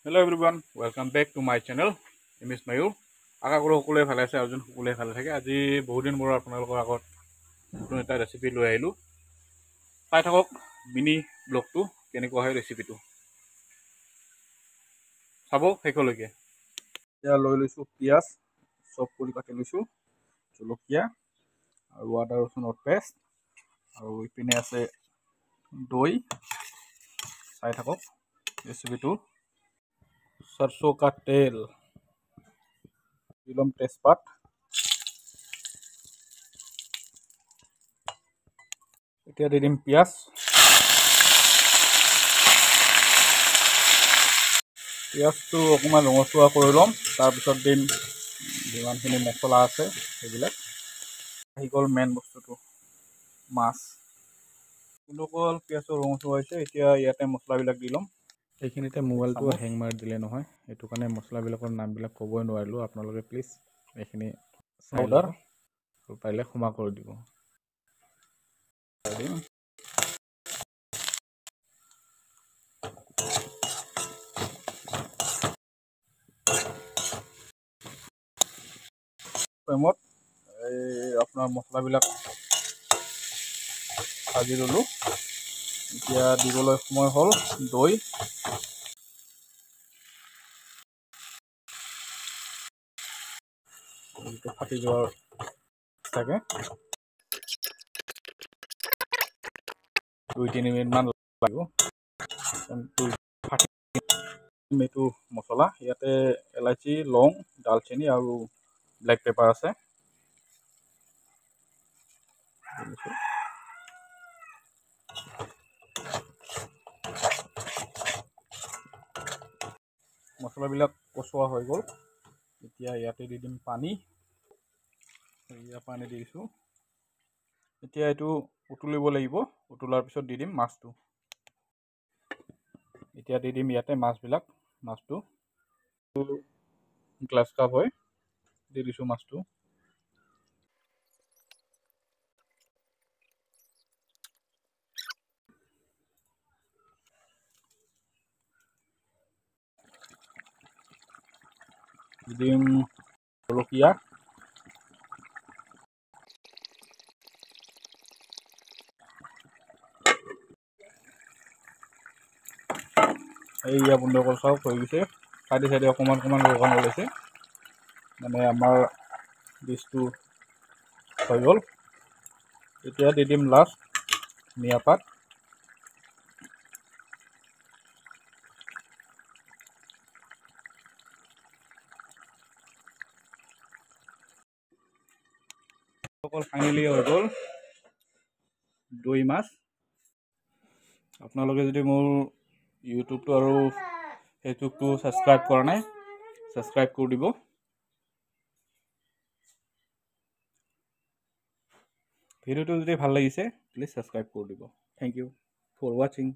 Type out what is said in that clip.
Hello everyone, welcome back to my channel. Name is Mayur. আশা কৰোঁ সকলোৱে ভালে আছে আৰু যেন সকলোৱে ভালে থাকে। আজি বহুত দিন মূৰত আপোনালোকৰ আগত নতুন এটা ৰেচিপি লৈ আহিলোঁ। চাই থাকক মিনি ব্লগটো কেনেকুৱা হয় ৰেচিপিটো। চাব শেষলৈকে। এতিয়া লৈ লৈছোঁ পিঁয়াজ, চপ কৰি কাটি লৈছোঁ, জলকীয়া আৰু আদা ৰচুনৰ পেষ্ট, আৰু ইপিনে আছে দৈ। চাই থাকক ৰেচিপিটো। सरसों का तेल, দিলাম তেজপাত, এতিয়া দি দিম পিঁয়াজ। পিঁয়াজটো অকণমান ৰঙচুৱা কৰি ল'ম, তাৰপিছত দিম যিমানখিনি মছলা আছে সেইবিলাক। আহি গ'ল মেইন বস্তুটো, মাছ। কিন্তু অকল পিঁয়াজটো ৰঙচুৱা হৈছে, এতিয়া ইয়াতে মছলাবিলাক দি ল'ম। এইখিনিতে মোবাইলটো হেং মাৰি দিলে নহয়, সেইটো কাৰণে মছলাবিলাকৰ নামবিলাক ক'বই নোৱাৰিলোঁ। আপোনালোকে প্লিজ এইখিনি পাউডাৰ আৰু পাৰিলে ক্ষমা কৰি দিব। টাইমত আপোনাৰ মছলাবিলাক ভাজি ল'লোঁ। এতিয়া দিবলৈ সময় হ'ল দৈ। ফাটি যোৱাৰ থাকে 2-3 মিনিটমান লাগিব। এইটো মছলা, ইয়াতে এলাইচি, লং, ডালচেনি আৰু ব্লেক পেপাৰ আছে। মছলাবিলাক কচোৱা হৈ গ'ল। এতিয়া ইয়াতে দি দিম পানী। পানী দি দিছোঁ। এতিয়া এইটো উতলিব লাগিব। উতলাৰ পিছত দি দিম মাছটো। এতিয়া দি দিম ইয়াতে মাছটো গ্লাছ কাপ হয়, দি দিছোঁ মাছটো। দি দিম জলকীয়া, এইয়া বন্ধুসকল চাওক হৈ গৈছে। চাইডে অকণমান ৰঙা ওলাইছে, মানে আমাৰ ডিছটো হৈ গ'ল। এতিয়া দি দিম লাষ্ট ধনিয়া পাত। অকল ফাইনেলি হৈ গ'ল দৈ মাছ। আপোনালোকে যদি মোৰ ইউটিউবটো আৰু ফেচবুকটো ছাবস্ক্ৰাইব কৰা নাই, ছাবস্ক্ৰাইব কৰি দিব। ভিডিঅ'টো যদি ভাল লাগিছে প্লিজ ছাবস্ক্ৰাইব কৰি দিব। থেংক ইউ ফৰ ৱাচিং।